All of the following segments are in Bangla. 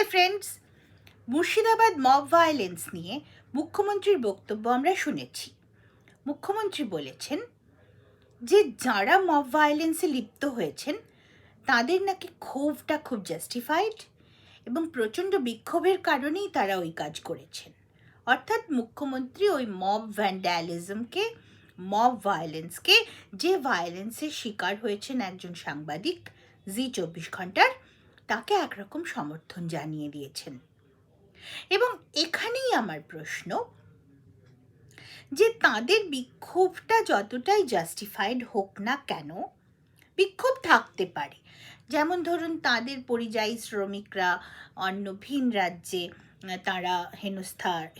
Dear friends, Murshidabad mob violence নিয়ে মুখ্যমন্ত্রীর বক্তব্য আমরা শুনেছি। মুখ্যমন্ত্রী বলেছেন যে যারা মব ভায়োলেন্সে লিপ্ত হয়েছেন তাদের নাকি ক্ষোভটা খুব জাস্টিফাইড এবং প্রচণ্ড বিক্ষোভের কারণেই তারা ওই কাজ করেছেন। অর্থাৎ মুখ্যমন্ত্রী ওই মব ভ্যান্ডালিজমকে, মব ভায়োলেন্সকে, যে ভায়োলেন্সের শিকার হয়েছেন একজন সাংবাদিক জি24 ঘন্টার, তাকে একরকম সমর্থন জানিয়ে দিয়েছেন। এবং এখানেই আমার প্রশ্ন যে তাদের বিক্ষোভটা যতটাই জাস্টিফাইড হোক না কেন, বিক্ষোভ থাকতে পারে। যেমন ধরুন, তাদের পরিযায়ী শ্রমিকরা অন্য ভিন রাজ্যে তারা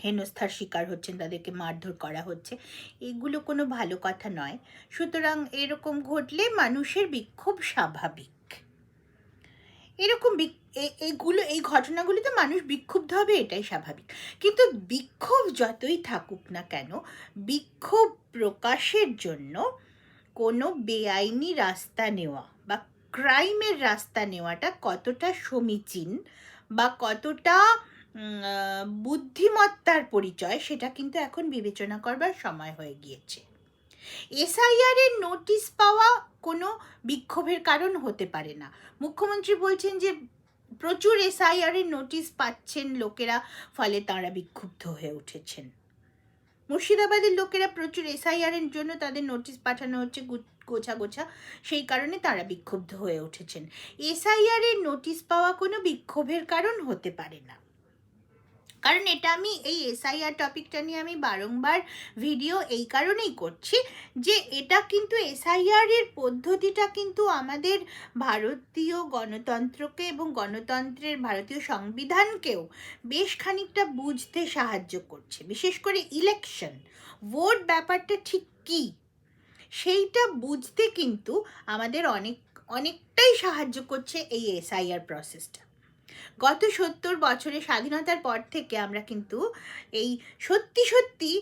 হেনস্থার শিকার হচ্ছেন, তাদেরকে মারধর করা হচ্ছে, এগুলো কোনো ভালো কথা নয়। সুতরাং এরকম ঘটলে মানুষের বিক্ষোভ স্বাভাবিক। এরকম এই ঘটনাগুলিতে মানুষ বিক্ষুব্ধ হবে, এটাই স্বাভাবিক। কিন্তু বিক্ষোভ যতই থাকুক না কেন, বিক্ষোভ প্রকাশের জন্য কোনো বেআইনি রাস্তা নেওয়া বা ক্রাইমের রাস্তা নেওয়াটা কতটা সমীচীন বা কতটা বুদ্ধিমত্তার পরিচয়, সেটা কিন্তু এখন বিবেচনা করবার সময় হয়ে গিয়েছে। এসআইআর এর নোটিশ পাওয়া কোনো বিক্ষোভের কারণ হতে পারে না। মুখ্যমন্ত্রী বলছেন যে প্রচুর এসআইআর এর নোটিশ পাচ্ছেন লোকেরা, ফলে তাঁরা বিক্ষুব্ধ হয়ে উঠেছেন। মুর্শিদাবাদের লোকেরা প্রচুর এসআইআর এর জন্য তাদের নোটিশ পাঠানো হচ্ছে গোছা গোছা, সেই কারণে তারা বিক্ষুব্ধ হয়ে উঠেছেন। এসআইআর এর নোটিশ পাওয়া কোনো বিক্ষোভের কারণ হতে পারে না। কারণ এটা এই এসআইআর টপিকটা নিয়ে আমি বারংবার ভিডিও এই কারণেই করছি যে এটা কিন্তু এসআইআর এর পদ্ধতিটা কিন্তু আমাদের ভারতীয় গণতন্ত্রকে এবং গণতন্ত্রের ভারতীয় সংবিধানকেও বেশ খানিকটা বুঝতে সাহায্য করছে। বিশেষ করে ইলেকশন, ভোট ব্যাপারটা ঠিক কী, সেইটা বুঝতে কিন্তু আমাদের অনেকটাই সাহায্য করছে এই এসআইআর প্রসেসটা। গত 70 বছরে স্বাধীনতার পর থেকে আমরা কিন্তু এই সত্যি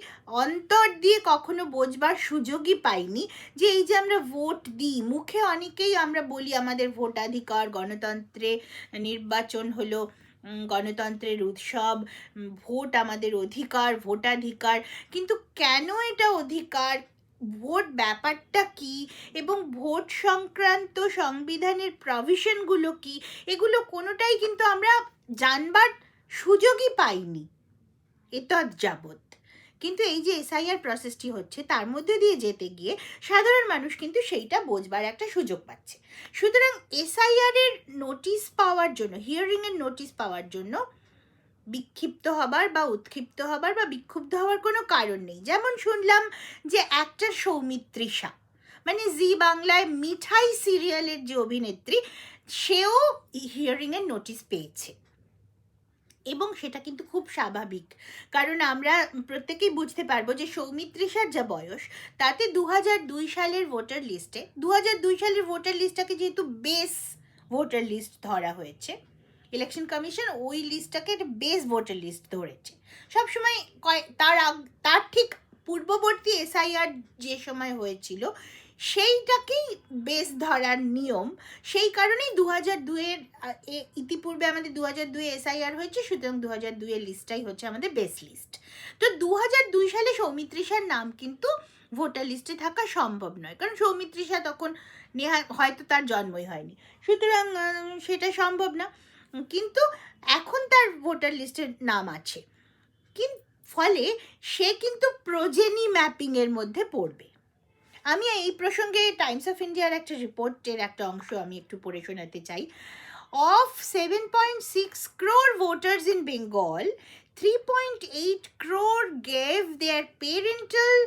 অন্তর দিয়ে কখনো বোঝবার সুযোগই পাইনি যে এই যে আমরা ভোট দিই, মুখে অনেকেই আমরা বলি আমাদের ভোটাধিকার, গণতন্ত্রে নির্বাচন হলো গণতন্ত্রের উৎসব, ভোট আমাদের অধিকার, ভোটাধিকার, কিন্তু কেন এটা অধিকার, ভোট ব্যাপারটা কি এবং ভোট সংক্রান্ত সংবিধানের প্রভিশনগুলো কি, এগুলো কোনোটাই কিন্তু আমরা জানবার সুযোগই পাইনি এতদ যাবৎ। কিন্তু এই যে এসআইআর প্রসেসটি হচ্ছে, তার মধ্যে দিয়ে যেতে গিয়ে সাধারণ মানুষ কিন্তু সেইটা বোঝবার একটা সুযোগ পাচ্ছে। সুতরাং এসআইআর এর নোটিশ পাওয়ার জন্য, হিয়ারিং এর নোটিশ পাওয়ার জন্য বিক্ষিপ্ত হবার বা উৎক্ষিপ্ত হবার বা বিক্ষুব্ধ হওয়ার কোনো কারণ নেই। যেমন শুনলাম যে অ্যাক্টর সৌমিত্রিষা, মানে জি বাংলায় মিঠাই সিরিয়ালের যে অভিনেত্রী, সেও হিয়ারিংয়ের নোটিশ পেয়েছে এবং সেটা কিন্তু খুব স্বাভাবিক। কারণ আমরা প্রত্যেকেই বুঝতে পারবো যে সৌমিত্রিষার যা বয়স, তাতে 2002 সালের ভোটার লিস্টে, 2002 সালের ভোটার লিস্টটাকে যেহেতু বেস ভোটার লিস্ট ধরা হয়েছে, ইলেকশন কমিশন ওই লিস্টটাকে একটা বেস ভোটার লিস্ট ধরেছে। সবসময় তার ঠিক পূর্ববর্তী এসআইআর যে সময় হয়েছিল সেইটাকেই বেস ধরার নিয়ম। সেই কারণেই 2002-এর ইতিপূর্বে আমাদের 2002 এসআইআর হয়েছে, সুতরাং 2002-এর লিস্টটাই হচ্ছে আমাদের বেস লিস্ট। তো 2002 সালে সৌমিত্রিষার নাম কিন্তু ভোটার লিস্টে থাকা সম্ভব নয়, কারণ সৌমিত্রিষা তখন হয়তো তার জন্মই হয়নি, সুতরাং সেটা সম্ভব না। কিন্তু এখন তার ভোটার লিস্টের নাম আছে, ফলে সে কিন্তু প্রোজেনি ম্যাপিংয়ের মধ্যে পড়বে। আমি এই প্রসঙ্গে টাইমস অফ ইন্ডিয়ার একটা রিপোর্টের একটা অংশ আমি একটু পড়ে শোনাতে চাই। Of 7.6 crore voters in Bengal, 3.8 crore gave their parental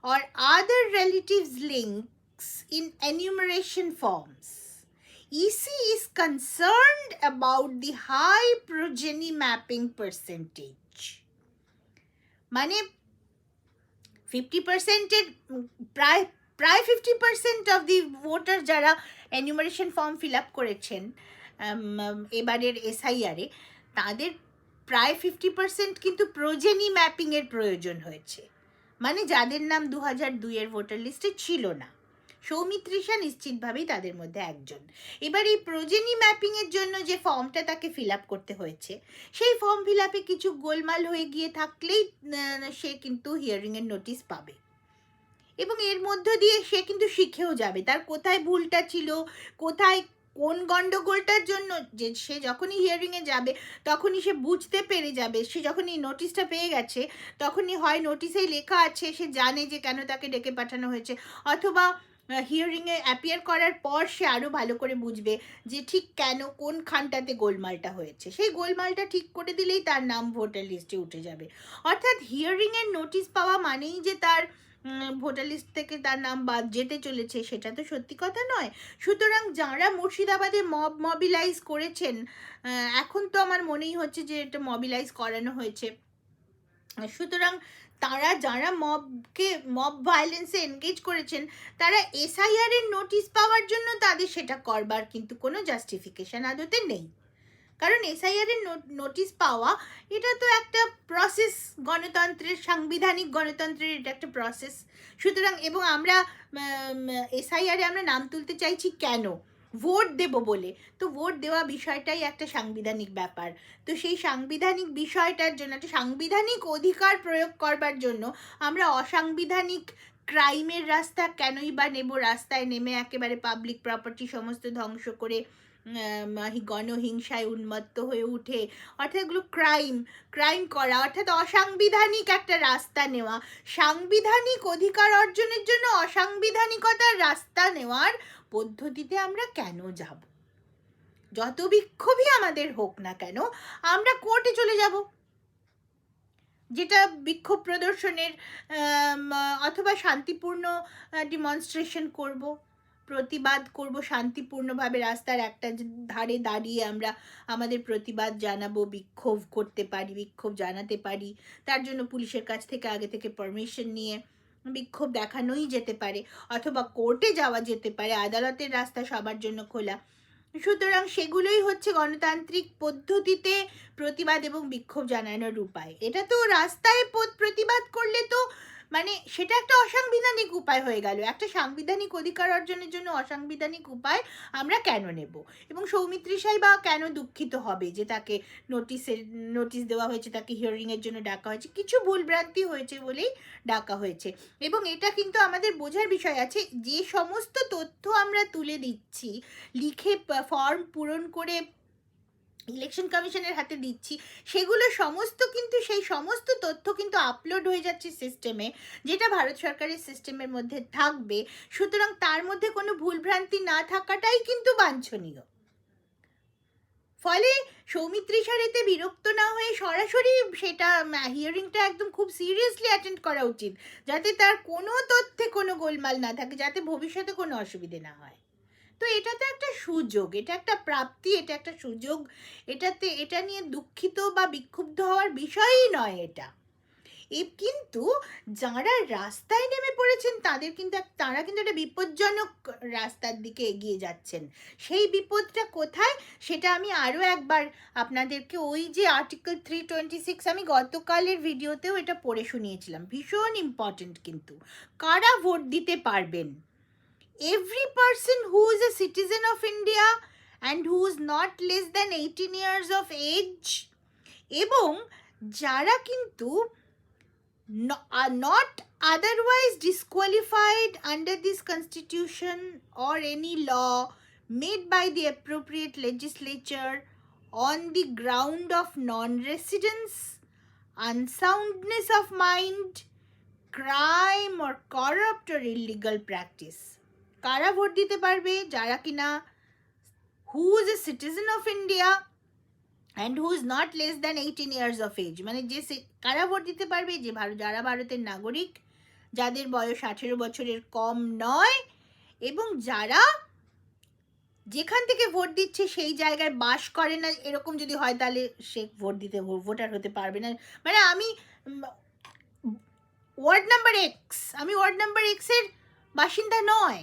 or other relatives links in enumeration forms. EC is concerned about the high progeny mapping percentage. মানে 50%-এর প্রায় 50% অফ দি ভোটার যারা এনিউমারেশন ফর্ম ফিল আপ করেছেন এবারের এসআইআরে, তাদের প্রায় 50% কিন্তু প্রোজেনি ম্যাপিংয়ের প্রয়োজন হয়েছে, মানে যাদের নাম 2002-এর ভোটার লিস্টে ছিল না। সৌমিত্রিষা নিশ্চিতভাবেই তাদের মধ্যে একজন। এবার এই প্রোজেনি ম্যাপিংয়ের জন্য যে ফর্মটা তাকে ফিল আপ করতে হয়েছে, সেই ফর্ম ফিল আপে কিছু গোলমাল হয়ে গিয়ে থাকলেই সে কিন্তু হিয়ারিংয়ের নোটিশ পাবে, এবং এর মধ্য দিয়ে সে কিন্তু শিখেও যাবে তার কোথায় ভুলটা ছিল, কোথায় কোন গন্ডগোলটার জন্য। যে সে যখনই হিয়ারিংয়ে যাবে তখনই সে বুঝতে পেরে যাবে, সে যখনই নোটিশটা পেয়ে গেছে তখনই হয় নোটিশেই লেখা আছে, সে জানে যে কেন তাকে ডেকে পাঠানো হয়েছে, অথবা হিয়ারিংয়ে অ্যাপিয়ার করার পর সে আরও ভালো করে বুঝবে যে ঠিক কেন কোন খানটাতে গোলমালটা হয়েছে, সেই গোলমালটা ঠিক করে দিলেই তার নাম ভোটার লিস্টে উঠে যাবে। অর্থাৎ হিয়ারিংয়ের নোটিশ পাওয়া মানেই যে তার ভোটার লিস্ট থেকে তার নাম বাদ যেতে চলেছে, সেটা তো সত্যি কথা নয়। সুতরাং যারা মুর্শিদাবাদে মবিলাইজ করেছেন, এখন তো আমার মনেই হচ্ছে যে এটা মবিলাইজ করানো হয়েছে, সুতরাং তারা যারা মব ভায়োলেন্সে এনগেজ করেছেন তারা এসআইআর এর নোটিশ পাওয়ার জন্য তাদের সেটা করবার কিন্তু কোনো জাস্টিফিকেশন আদতে নেই। কারণ এসআইআর এর নোটিশ পাওয়া এটা তো একটা প্রসেস, গণতন্ত্রের, সাংবিধানিক গণতন্ত্রের এটা একটা প্রসেস। সুতরাং এবং আমরা এসআইআর এ আমরা নাম তুলতে চাইছি কেন? ভোট দেব বলে। তো ভোট দেওয়া বিষয়টাই একটা সাংবিধানিক ব্যাপার। তো সেই সাংবিধানিক বিষয়টার জন্য, একটা সাংবিধানিক অধিকার প্রয়োগ করবার জন্য আমরা অসাংবিধানিক ক্রাইমের রাস্তা কেনই বা নেব? রাস্তায় নেমে একেবারে পাবলিক প্রপার্টি সমস্ত ধ্বংস করে গণহিংসায় উন্মত্ত হয়ে উঠে, অর্থাৎ এগুলো ক্রাইম করা, অর্থাৎ অসাংবিধানিক একটা রাস্তা নেওয়া। সাংবিধানিক অধিকার অর্জনের জন্য অসাংবিধানিকতার রাস্তা নেওয়ার পদ্ধতিতে আমরা কেন যাব? যত বিক্ষোভই আমাদের হোক না কেন আমরা কোর্টে চলে যাব, যেটা বিক্ষোভ প্রদর্শনের অথবা শান্তিপূর্ণ ডিমনস্ট্রেশন করব, প্রতিবাদ করব শান্তিপূর্ণভাবে, রাস্তার একটা ধারে দাঁড়িয়ে আমরা আমাদের প্রতিবাদ জানাবো, বিক্ষোভ করতে পারি, বিক্ষোভ জানাতে পারি। তার জন্য পুলিশের কাছ থেকে আগে থেকে পারমিশন নিয়ে বিক্ষোভ দেখানোই যেতে পারে, অথবা কোর্টে যাওয়া যেতে পারে, আদালতের রাস্তা সবার জন্য খোলা। সুতরাং সেগুলোই হচ্ছে গণতান্ত্রিক পদ্ধতিতে প্রতিবাদ এবং বিক্ষোভ জানানোর উপায়। এটা তো রাস্তায় প্রতিবাদ করলে তো মানে সেটা একটা অসাংবিধানিক উপায় হয়ে গেল। একটা সাংবিধানিক অধিকার অর্জনের জন্য অসাংবিধানিক উপায় আমরা কেন নেব? এবং সৌমিত্রিষাই বা কেন দুঃখিত হবে যে তাকে নোটিশ দেওয়া হয়েছে, তাকে হিয়ারিংয়ের জন্য ডাকা হয়েছে? কিছু ভুলভ্রান্তি হয়েছে বলেই ডাকা হয়েছে। এবং এটা কিন্তু আমাদের বোঝার বিষয় আছে, যে সমস্ত তথ্য আমরা তুলে দিচ্ছি, লিখে ফর্ম পূরণ করে ইলেকশন কমিশনের হাতে দিচ্ছি, সেগুলো সমস্ত কিন্তু সেই সমস্ত তথ্য কিন্তু আপলোড হয়ে যাচ্ছে সিস্টেমে, যেটা ভারত সরকারের সিস্টেমের মধ্যে থাকবে। সুতরাং তার মধ্যে কোনো ভুলভ্রান্তি না থাকাটাই কিন্তু বাঞ্ছনীয়। ফলে সৌমিত্রিষার এতে বিরক্ত না হয়ে সরাসরি সেটা হিয়ারিংটা একদম খুব সিরিয়াসলি অ্যাটেন্ড করা উচিত, যাতে তার কোনো তথ্যে কোনো গোলমাল না থাকে, যাতে ভবিষ্যতে কোনো অসুবিধে না হয়। তো এটা তো একটা সুযোগ, এটা একটা প্রাপ্তি, এটা একটা সুযোগ। এটা নিয়ে দুঃখিত বা বিক্ষুব্ধ হওয়ার বিষয়ই নয় এটা। কিন্তু যারা রাস্তায় নেমে পড়েছেন তারা কিন্তু একটা বিপজ্জনক রাস্তার দিকে এগিয়ে যাচ্ছেন। সেই বিপদটা কোথায় সেটা আমি আরও একবার আপনাদেরকে, ওই যে আর্টিকেল 326, আমি গতকালের ভিডিওতেও এটা পড়ে শুনিয়েছিলাম, ভীষণ ইম্পর্টেন্ট কিন্তু। কারা ভোট দিতে পারবেন? Every person who is a citizen of India and who is not less than 18 years of age, এবং যারা কিন্তু are not otherwise disqualified under this constitution or any law made by the appropriate legislature on the ground of non-residence, unsoundness of mind, crime or corrupt or illegal practice. কারা ভোট দিতে পারবে? যারা কিনা who is a citizen of India and who is not less than 18 years of age, মানে যে কারা ভোট দিতে পারবে? যারা ভারতের নাগরিক, যাদের বয়স 18 বছরের কম নয়, এবং যারা যেখান থেকে ভোট দিচ্ছে সেই জায়গায় বাস করে না, এরকম যদি হয় তাহলে সে ভোটার হতে পারবে না। মানে আমি ওয়ার্ড নাম্বার এক্স এর বাসিন্দা নয়,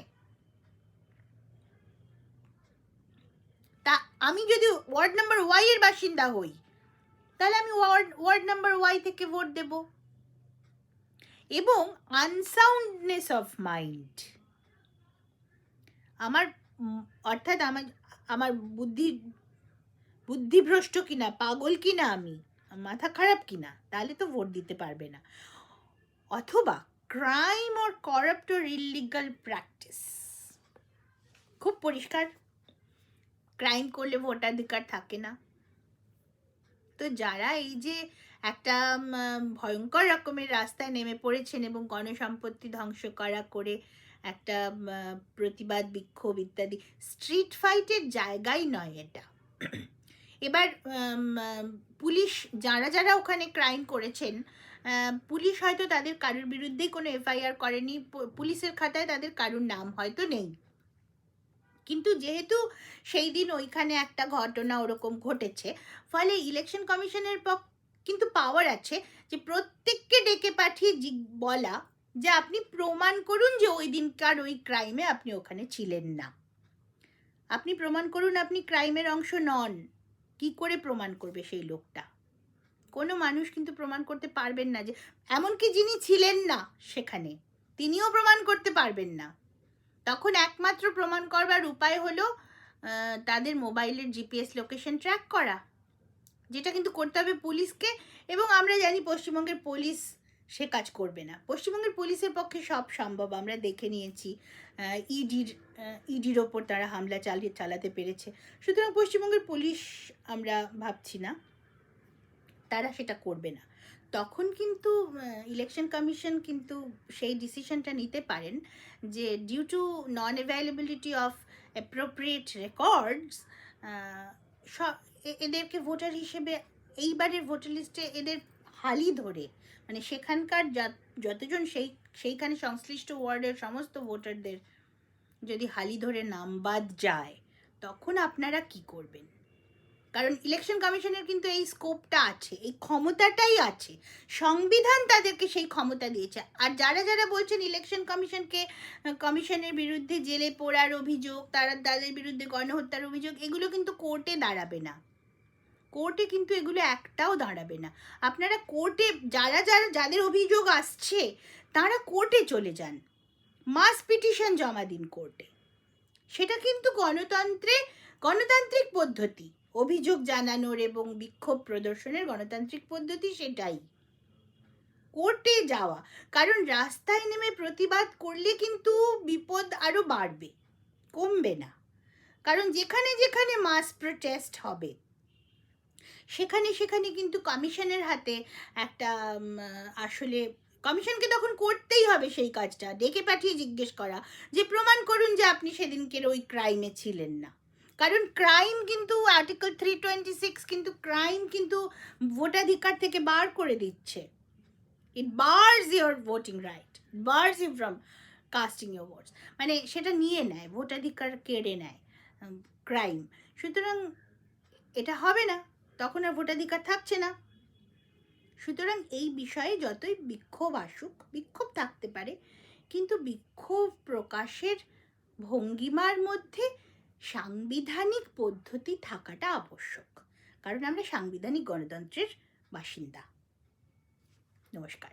তা আমি যদি ওয়ার্ড নাম্বার ওয়াই এর বাসিন্দা হই তাহলে আমি ওয়ার্ড নাম্বার ওয়াই থেকে ভোট দেব। এবং আনসাউন্ডনেস অফ মাইন্ড, আমার অর্থাৎ আমার আমার বুদ্ধিভ্রষ্ট কিনা, পাগল কিনা, আমি মাথা খারাপ কিনা, তাহলে তো ভোট দিতে পারবে না। অথবা crime or corrupt or illegal practice, খুব পরিষ্কার, ক্রাইম করলে ভোটাধিকার থাকে না। তো যারা এই যে একটা ভয়ঙ্কর রকমের রাস্তায় নেমে পড়েছেন এবং গণসম্পত্তি ধ্বংস করা করে একটা প্রতিবাদ, বিক্ষোভ ইত্যাদি, স্ট্রিট ফাইটের জায়গাই নয় এটা। এবার পুলিশ যারা যারা ওখানে ক্রাইম করেছেন, পুলিশ হয়তো তাদের কারোর বিরুদ্ধেই কোনো এফআইআর করেনি, পুলিশের খাতায় তাদের কারোর নাম হয়তো নেই, কিন্তু যেহেতু সেই দিন ওইখানে একটা ঘটনা ওরকম ঘটেছে, ফলে ইলেকশন কমিশনের কিন্তু পাওয়ার আছে যে প্রত্যেককে ডেকে পাঠিয়ে বলা যে আপনি প্রমাণ করুন যে ওই দিনকার ওই ক্রাইমে আপনি ওখানে ছিলেন না, আপনি প্রমাণ করুন আপনি ক্রাইমের অংশ নন। কি করে প্রমাণ করবে সেই লোকটা? কোনো মানুষ কিন্তু প্রমাণ করতে পারবেন না, যে এমনকি যিনি ছিলেন না সেখানে তিনিও প্রমাণ করতে পারবেন না। তখন একমাত্র প্রমাণ করবার উপায় হলো তাদের মোবাইলের জিপিএস লোকেশন ট্র্যাক করা, যেটা কিন্তু করতে হবে পুলিশকে। এবং আমরা জানি পশ্চিমবঙ্গের পুলিশ সে কাজ করবে না। পশ্চিমবঙ্গের পুলিশের পক্ষে সব সম্ভব, আমরা দেখে নিয়েছি, ইডির ওপর তারা হামলা চালাতে পেরেছে। সুতরাং পশ্চিমবঙ্গের পুলিশ আমরা ভাবছি না তারা সেটা করবে না। তখন কিন্তু ইলেকশন কমিশন কিন্তু সেই ডিসিশনটা নিতে পারেন যে due to non availability of appropriate records, এদেরকে ভোটার হিসেবে এইবারের ভোটার লিস্টে এদের হালি ধরে, মানে সেখানকার যতজন সেইখানে সংশ্লিষ্ট ওয়ার্ডের সমস্ত ভোটারদের যদি হালি ধরে নাম বাদ যায়, তখন আপনারা কি করবেন? কারণ ইলেকশন কমিশনের কিন্তু এই স্কোপটা আছে, এই ক্ষমতাটাই আছে, সংবিধান তাদেরকে সেই ক্ষমতা দিয়েছে। আর যারা যারা বলছেন ইলেকশন কমিশনের বিরুদ্ধে জেলে পোড়ার অভিযোগ, তাদের বিরুদ্ধে গণহত্যার অভিযোগ, এগুলো কিন্তু কোর্টে দাঁড়াবে না, কোর্টে কিন্তু এগুলো একটাও দাঁড়াবে না। আপনারা কোর্টে যাদের অভিযোগ আসছে তারা কোর্টে চলে যান, মাস পিটিশন জমা দিন কোর্টে। সেটা কিন্তু গণতান্ত্রিক পদ্ধতি, অভিযোগ জানানোর এবং বিক্ষোভ প্রদর্শনের গণতান্ত্রিক পদ্ধতি সেটাই, কোর্টে যাওয়া। কারণ রাস্তায় নেমে প্রতিবাদ করলে কিন্তু বিপদ আরো বাড়বে, কমবে না। কারণ যেখানে যেখানে মাস প্রোটেস্ট হবে সেখানে কিন্তু কমিশনের হাতে একটা আসলে কমিশনকে তখন করতেই হবে সেই কাজটা, ডেকে পাঠিয়ে জিজ্ঞেস করা যে প্রমাণ করুন যে আপনি সেদিনকের ওই ক্রাইমে ছিলেন না। কারণ ক্রাইম কিন্তু আর্টিকেল 326 কিন্তু ক্রাইম কিন্তু ভোটাধিকার থেকে বার করে দিচ্ছে। It bars your voting right, bars you from casting your votes, মানে সেটা নিয়ে নেয়, ভোটাধিকার কেড়ে নেয় ক্রাইম। সুতরাং এটা হবে না, তখন আর ভোটাধিকার থাকছে না। সুতরাং এই বিষয়ে যতই বিক্ষোভ আসুক, বিক্ষোভ থাকতে পারে, কিন্তু বিক্ষোভ প্রকাশের ভঙ্গিমার মধ্যে সাংবিধানিক পদ্ধতি থাকাটা আবশ্যক, কারণ আমরা সাংবিধানিক গণতন্ত্রের বাসিন্দা। নমস্কার।